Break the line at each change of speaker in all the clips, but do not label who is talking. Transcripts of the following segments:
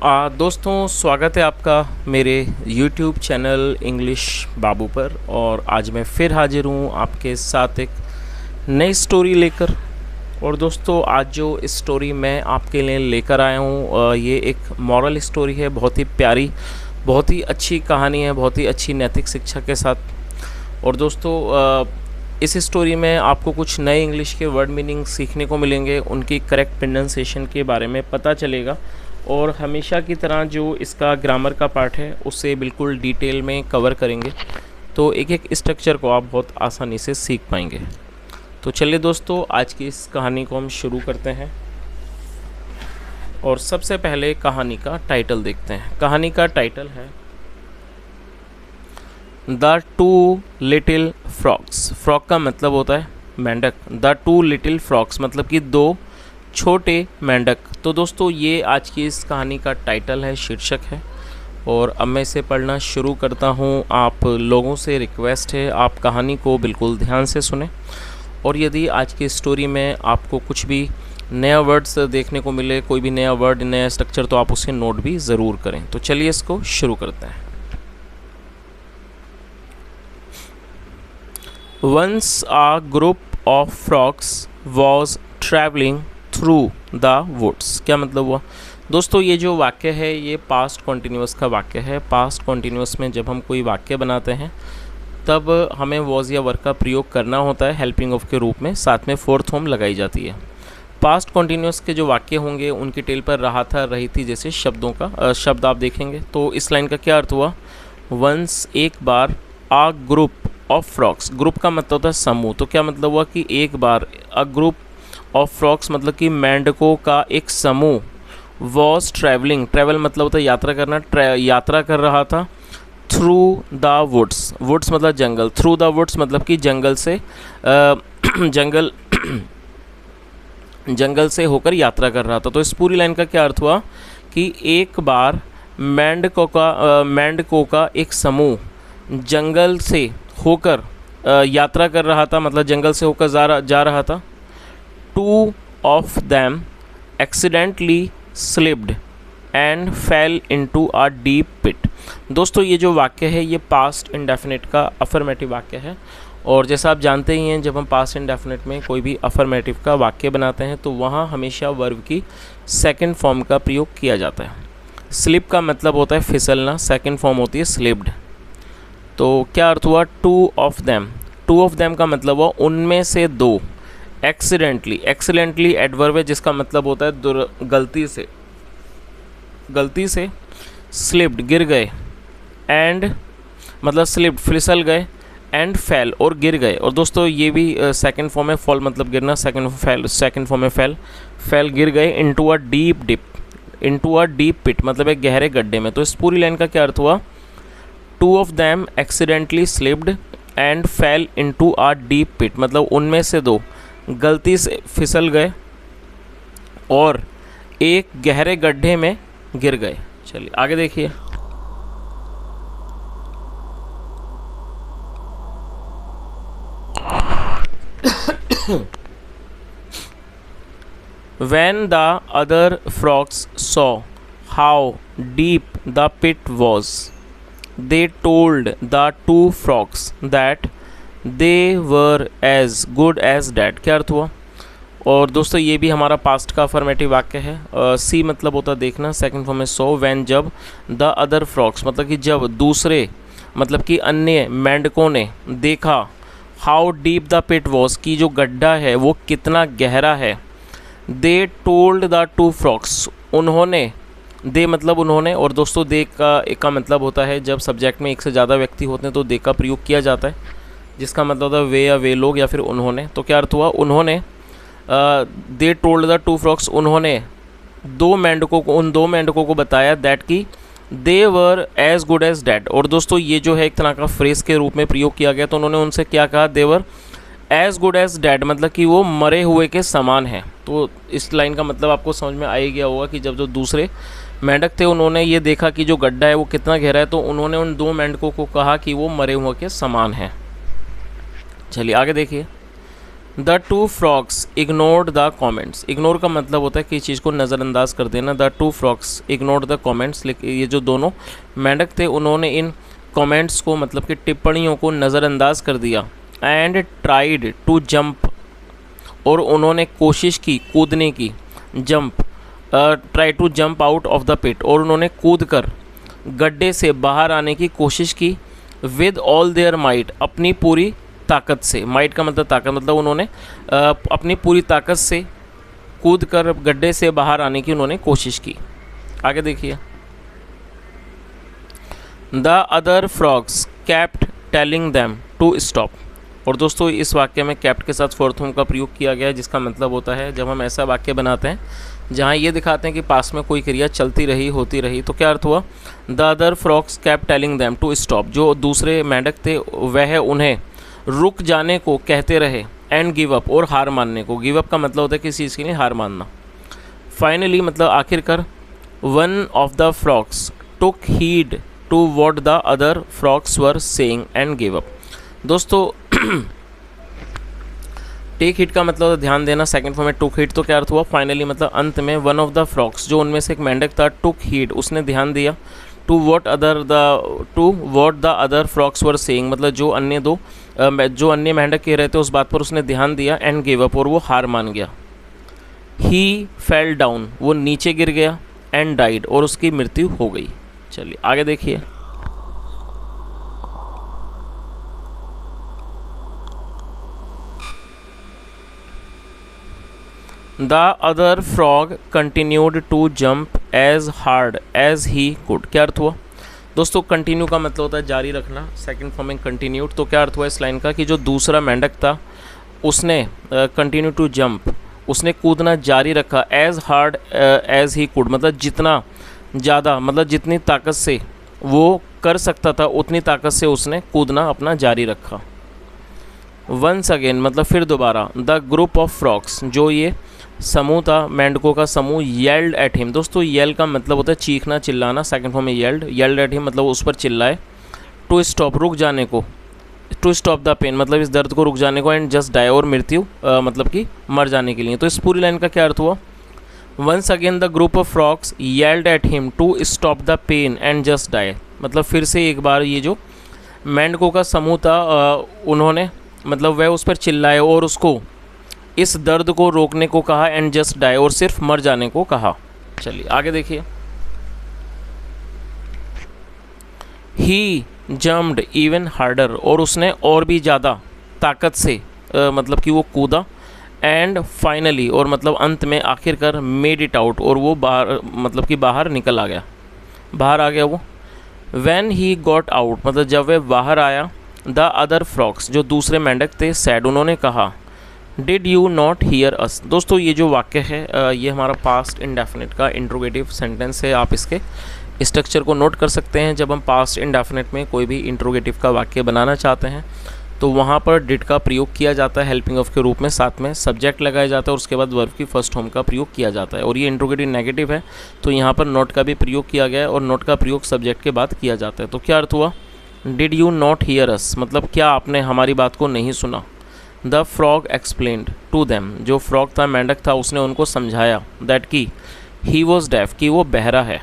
दोस्तों स्वागत है आपका मेरे YouTube चैनल इंग्लिश बाबू पर। और आज मैं फिर हाजिर हूँ आपके साथ एक नई स्टोरी लेकर। और दोस्तों आज जो स्टोरी मैं आपके लिए लेकर आया हूँ ये एक मॉरल स्टोरी है, बहुत ही प्यारी, बहुत ही अच्छी कहानी है, बहुत ही अच्छी नैतिक शिक्षा के साथ। और दोस्तों इस स्टोरी में आपको कुछ नए इंग्लिश के वर्ड मीनिंग सीखने को मिलेंगे, उनकी करेक्ट प्रोनाउंसिएशन के बारे में पता चलेगा। और हमेशा की तरह जो इसका ग्रामर का पार्ट है उसे बिल्कुल डिटेल में कवर करेंगे, तो एक एक स्ट्रक्चर को आप बहुत आसानी से सीख पाएंगे। तो चलिए दोस्तों आज की इस कहानी को हम शुरू करते हैं। और सबसे पहले कहानी का टाइटल देखते हैं। कहानी का टाइटल है the two little frogs. Frog का मतलब होता है मेंढक। द टू लिटिल फ्रॉक्स मतलब कि दो छोटे मेंढक। तो दोस्तों ये आज की इस कहानी का टाइटल है, शीर्षक है। और अब मैं इसे पढ़ना शुरू करता हूँ। आप लोगों से रिक्वेस्ट है आप कहानी को बिल्कुल ध्यान से सुने। और यदि आज की स्टोरी में आपको कुछ भी नया वर्ड्स देखने को मिले, कोई भी नया वर्ड, नया स्ट्रक्चर, तो आप उसे नोट भी ज़रूर करें। तो चलिए इसको शुरू करते हैं। Once a group of frogs was travelling through the woods. क्या मतलब हुआ दोस्तों? ये जो वाक्य है ये पास्ट कॉन्टिन्यूअस का वाक्य है। पास्ट कॉन्टिन्यूअस में जब हम कोई वाक्य बनाते हैं तब हमें वॉज या वर्क का प्रयोग करना होता है हेल्पिंग ऑफ के रूप में, साथ में फोर्थ फॉर्म लगाई जाती है। पास्ट कॉन्टिन्यूअस के जो वाक्य होंगे उनकी टेल पर रहा था, रही थी जैसे शब्दों का शब्द आप देखेंगे। तो इस लाइन का क्या अर्थ हुआ? वंस एक बार, आ ग्रुप ऑफ फ्रॉक्स। ग्रुप का मतलब होता है समूह। तो क्या मतलब हुआ कि एक बार, अ ग्रुप ऑफ फ्रॉक्स मतलब कि मेंढकों का एक समूह, वॉज ट्रैवलिंग, ट्रैवल मतलब होता है यात्रा करना, यात्रा कर रहा था, थ्रू द वुड्स। वुड्स मतलब जंगल, थ्रू द वुड्स मतलब कि जंगल से जंगल से होकर यात्रा कर रहा था। तो इस पूरी लाइन का क्या अर्थ हुआ कि एक बार मेंढकों का एक समूह जंगल से होकर यात्रा कर रहा था, मतलब जंगल से होकर जा रहा था। Two of them accidentally slipped and fell into a deep pit। दोस्तों ये जो वाक्य है ये पास्ट इंडेफिनिट का अफर्मेटिव वाक्य है। और जैसा आप जानते ही हैं जब हम पास्ट इंडेफिनिट में कोई भी अफर्मेटिव का वाक्य बनाते हैं तो वहाँ हमेशा वर्ब की सेकंड फॉर्म का प्रयोग किया जाता है। स्लिप का मतलब होता है फिसलना, सेकंड फॉर्म होती है स्लिप्ड। तो क्या अर्थ हुआ? Two of them. To of them का मतलब हुआ उनमें से दो। एक्सीडेंटली एडवर्ब है जिसका मतलब होता है गलती से स्लिप्ड गिर गए, एंड मतलब स्लिप्ड फिसल गए, एंड फेल और गिर गए। और दोस्तों ये भी सेकंड फॉर्म है, फॉल मतलब गिरना, सेकंड फॉर्म है फेल गिर गए, इनटू अ डीप पिट मतलब एक गहरे गड्ढे में। तो इस पूरी लाइन का क्या अर्थ हुआ? Two of them accidentally slipped and fell into a deep pit मतलब उनमें से दो गलती से फिसल गए और एक गहरे गड्ढे में गिर गए। चलिए आगे देखिए। When the other frogs saw how deep the pit was, they told the two frogs that they were as good as dead। क्या अर्थ हुआ? और दोस्तों ये भी हमारा पास्ट का अफर्मेटिव वाक्य है। सी मतलब होता देखना, सेकंड फॉर्म में सो, व्हेन जब, द अदर फ्रॉक्स मतलब कि जब दूसरे मतलब कि अन्य मेंढकों ने देखा, how deep the pit was की जो गड्ढा है वो कितना गहरा है, they told the two frogs उन्होंने, दे मतलब उन्होंने। और दोस्तों दे का मतलब होता है जब सब्जेक्ट में एक से ज़्यादा व्यक्ति होते हैं तो दे का प्रयोग किया जाता है, जिसका मतलब होता है वे या वे लोग या फिर उन्होंने। तो क्या अर्थ हुआ? उन्होंने, they told the two frogs उन्होंने उन दो मेंढकों को बताया दैट की they were as good as dead. और दोस्तों ये जो है एक तरह का फ्रेज के रूप में प्रयोग किया गया। तो उन्होंने उनसे क्या कहा? They were as good as dead मतलब कि वो मरे हुए के समान हैं। तो इस लाइन का मतलब आपको समझ में आ ही गया होगा कि जब जो दूसरे मेंढक थे उन्होंने ये देखा कि जो गड्ढा है वो कितना गहरा है, तो उन्होंने उन दो मेंढकों को कहा कि वो मरे हुए के समान हैं। चलिए आगे देखिए। The two frogs ignored the comments. Ignore का मतलब होता है कि चीज़ को नज़रअंदाज कर देना। The two frogs ignored the comments, ये जो दोनों मेंढक थे उन्होंने इन कमेंट्स को मतलब कि टिप्पणियों को नज़रअंदाज कर दिया। एंड ट्राइड टू जंप, और उन्होंने कोशिश की कूदने की। Jump, try to jump out of the pit, और उन्होंने कूद कर गड्ढे से बाहर आने की कोशिश की। विद ऑल देयर माइट, अपनी पूरी ताकत से। माइट का मतलब ताकत, मतलब उन्होंने अपनी पूरी ताकत से कूद कर गड्ढे से बाहर आने की उन्होंने कोशिश की। आगे देखिए। The other frogs kept telling them to stop. और दोस्तों इस वाक्य में केप्ट के साथ फोर्थ फॉर्म का प्रयोग किया गया है, जिसका मतलब होता है जब हम ऐसा वाक्य बनाते हैं जहाँ ये दिखाते हैं कि पास में कोई क्रिया चलती रही, होती रही, तो क्या अर्थ हुआ? The other frogs kept telling them to stop, जो दूसरे मेंढक थे वह उन्हें रुक जाने को कहते रहे। एंड गिव अप, और हार मानने को। गिव अप का मतलब होता है किसी चीज़ के लिए हार मानना। फाइनली मतलब आखिरकार, one of the frogs took heed to what the other frogs were saying and give up. दोस्तों टेक हिट का मतलब ध्यान देना, सेकंड फॉर्म में टुक हिट, तो क्या अर्थ हुआ? फाइनली मतलब अंत में वन ऑफ द फ्रॉग्स, जो उनमें से एक मेंढक था, टुक हीड, उसने ध्यान दिया। To what the other frogs were saying, मतलब जो अन्य मेंढक कह रहे थे उस बात पर उसने ध्यान दिया। एंड गिव अप, और वो हार मान गया। ही फेल डाउन, वो नीचे गिर गया। एंड डाइड, और उसकी मृत्यु हो गई। चलिए आगे देखिए। The other frog continued to jump as hard as he could. क्या अर्थ हुआ? दोस्तों कंटिन्यू का मतलब होता है जारी रखना, सेकंड फॉर्म में कंटिन्यूड। तो क्या अर्थ हुआ इस लाइन का कि जो दूसरा मेंढक था उसने कंटिन्यू टू जंप, उसने कूदना जारी रखा। As hard as he could, मतलब जितना ज़्यादा, मतलब जितनी ताकत से वो कर सकता था उतनी ताकत से उसने कूदना अपना जारी रखा। वंस अगेन मतलब फिर दोबारा। द ग्रुप ऑफ फ्रॉग्स, जो ये समूह था, मेंढकों का समूह, येल्ड एट हिम। दोस्तों येल का मतलब होता है चीखना, चिल्लाना, सेकंड फॉर्म में येल्ड एट हिम मतलब उस पर चिल्लाए। टू स्टॉप, रुक जाने को। टू स्टॉप द पेन मतलब इस दर्द को रुक जाने को। एंड जस्ट डाई, और मृत्यु मतलब कि मर जाने के लिए। तो इस पूरी लाइन का क्या अर्थ हुआ? Once again the group of frogs yelled at him to stop the pain and just die, मतलब फिर से एक बार ये जो मेंढकों का समूह था उन्होंने मतलब वह उस पर चिल्लाए और उसको इस दर्द को रोकने को कहा। एंड जस्ट डाई, और सिर्फ मर जाने को कहा। चलिए आगे देखिए। ही जम्प्ड इवन हार्डर, और उसने और भी ज़्यादा ताकत से मतलब कि वो कूदा। एंड फाइनली, और मतलब अंत में आखिरकार, मेड इट आउट, और वो बाहर मतलब कि बाहर निकल आ गया, बाहर आ गया वो। व्हेन ही गॉट आउट मतलब जब वह बाहर आया। द अदर फ्रॉग्स, जो दूसरे मेंढक थे, सैड, उन्होंने कहा। डिड यू नॉट हियर अस। दोस्तों ये जो वाक्य है ये हमारा पास्ट इंडेफिनिट का इंट्रोगेटिव सेंटेंस है। आप इसके स्ट्रक्चर को नोट कर सकते हैं। जब हम पास्ट इंडेफिनिट में कोई भी इंट्रोगेटिव का वाक्य बनाना चाहते हैं तो वहाँ पर डिड का प्रयोग किया जाता है हेल्पिंग ऑफ के रूप में, साथ में सब्जेक्ट लगाया जाता है और उसके बाद वर्ब की फर्स्ट फॉर्म का प्रयोग किया जाता है। और ये इंट्रोगेटिव नेगेटिव है तो यहाँ पर नॉट का भी प्रयोग किया गया है और नॉट का प्रयोग सब्जेक्ट के बाद किया जाता है। तो क्या अर्थ हुआ? Did you not hear us मतलब क्या आपने हमारी बात को नहीं सुना। The frog explained to them, जो फ्रॉग था, मेंढक था, उसने उनको समझाया दैट की ही वॉज डेफ, कि वो बहरा है।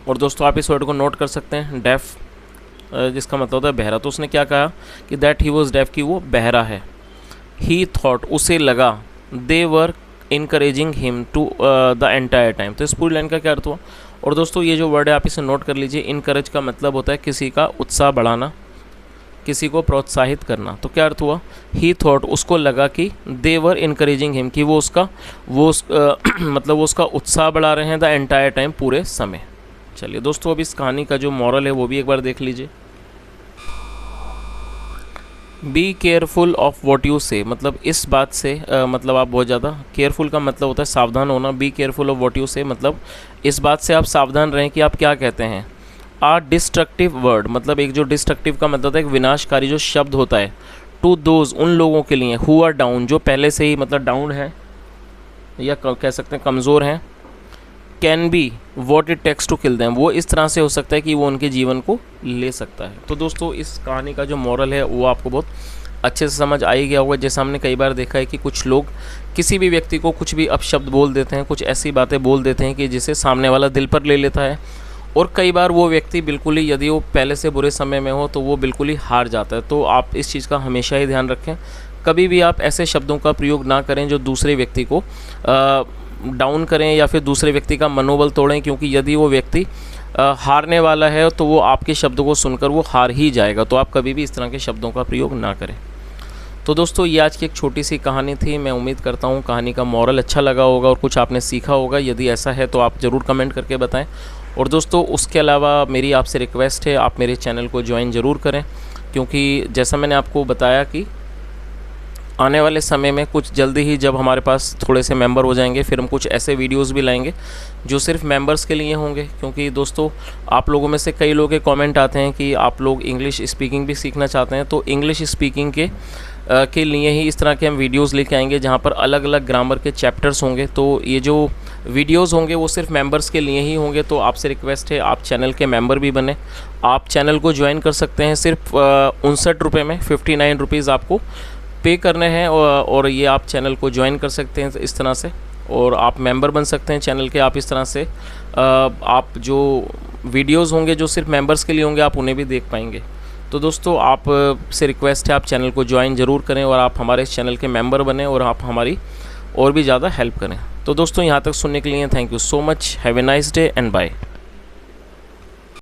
और दोस्तों आप इस वर्ड को नोट कर सकते हैं, डेफ जिसका मतलब होता है बहरा। तो उसने क्या कहा कि दैट ही वॉज डेफ, कि वो बहरा है। ही थॉट, उसे लगा, they were encouraging him to the entire time. तो इस पूरी लाइन का क्या अर्थ हुआ? और दोस्तों ये जो वर्ड है आप इसे नोट कर लीजिए। इनकरेज का मतलब होता है किसी का उत्साह बढ़ाना, किसी को प्रोत्साहित करना। तो क्या अर्थ हुआ? ही थॉट, उसको लगा कि दे वर इनकरेजिंग हिम, कि वो उसका मतलब वो उसका उत्साह बढ़ा रहे हैं द एंटायर टाइम, पूरे समय। चलिए दोस्तों अब इस कहानी का जो मॉरल है वो भी एक बार देख लीजिए। Be careful of what you से, मतलब इस बात से मतलब आप बहुत ज़्यादा, केयरफुल का मतलब होता है सावधान होना। Be careful of what you से मतलब इस बात से आप सावधान रहें कि आप क्या कहते हैं। आ डिस्ट्रक्टिव वर्ड, मतलब एक जो डिस्ट्रक्टिव का मतलब होता है एक विनाशकारी जो शब्द होता है। टू दोज, उन लोगों के लिए, हु आर डाउन, जो पहले से ही मतलब डाउन है या कह सकते हैं कमज़ोर हैं। Can be what it takes to kill them, वो इस तरह से हो सकता है कि वो उनके जीवन को ले सकता है। तो दोस्तों इस कहानी का जो मॉरल है वो आपको बहुत अच्छे से समझ आ ही गया होगा। जैसे हमने कई बार देखा है कि कुछ लोग किसी भी व्यक्ति को कुछ भी अपशब्द बोल देते हैं, कुछ ऐसी बातें बोल देते हैं कि जिसे सामने वाला दिल पर ले लेता है, और कई बार वो व्यक्ति बिल्कुल ही, यदि वो पहले से बुरे समय में हो तो वो बिल्कुल ही हार जाता है। तो आप इस चीज़ का हमेशा ही ध्यान रखें, कभी भी आप ऐसे शब्दों का प्रयोग ना करें जो दूसरे व्यक्ति को डाउन करें या फिर दूसरे व्यक्ति का मनोबल तोड़ें, क्योंकि यदि वो व्यक्ति हारने वाला है तो वो आपके शब्दों को सुनकर वो हार ही जाएगा। तो आप कभी भी इस तरह के शब्दों का प्रयोग ना करें। तो दोस्तों, ये आज की एक छोटी सी कहानी थी। मैं उम्मीद करता हूँ कहानी का मॉरल अच्छा लगा होगा और कुछ आपने सीखा होगा। यदि ऐसा है तो आप ज़रूर कमेंट करके बताएं। और दोस्तों, उसके अलावा मेरी आपसे रिक्वेस्ट है, आप मेरे चैनल को ज्वाइन ज़रूर करें, क्योंकि जैसा मैंने आपको बताया कि आने वाले समय में कुछ जल्दी ही जब हमारे पास थोड़े से मेंबर हो जाएंगे, फिर हम कुछ ऐसे वीडियोस भी लाएंगे जो सिर्फ मेंबर्स के लिए होंगे। क्योंकि दोस्तों, आप लोगों में से कई लोगों के कमेंट आते हैं कि आप लोग इंग्लिश स्पीकिंग भी सीखना चाहते हैं, तो इंग्लिश स्पीकिंग के लिए ही इस तरह के हम वीडियोस लेके आएंगे जहाँ पर अलग अलग ग्रामर के चैप्टर्स होंगे। तो ये जो वीडियोस होंगे वो सिर्फ मेंबर्स के लिए ही होंगे। तो आपसे रिक्वेस्ट है, आप चैनल के मेंबर भी बने। आप चैनल को ज्वाइन कर सकते हैं, सिर्फ 59 रुपये में, 59 रुपीज़ आपको पे करने हैं, और ये आप चैनल को ज्वाइन कर सकते हैं इस तरह से, और आप मेंबर बन सकते हैं चैनल के। आप इस तरह से आप जो वीडियोस होंगे जो सिर्फ मेंबर्स के लिए होंगे, आप उन्हें भी देख पाएंगे। तो दोस्तों, आप से रिक्वेस्ट है, आप चैनल को ज्वाइन ज़रूर करें और आप हमारे इस चैनल के मेंबर बने और आप हमारी और भी ज़्यादा हेल्प करें। तो दोस्तों, यहाँ तक सुनने के लिए thank you so much. Have a nice day and bye.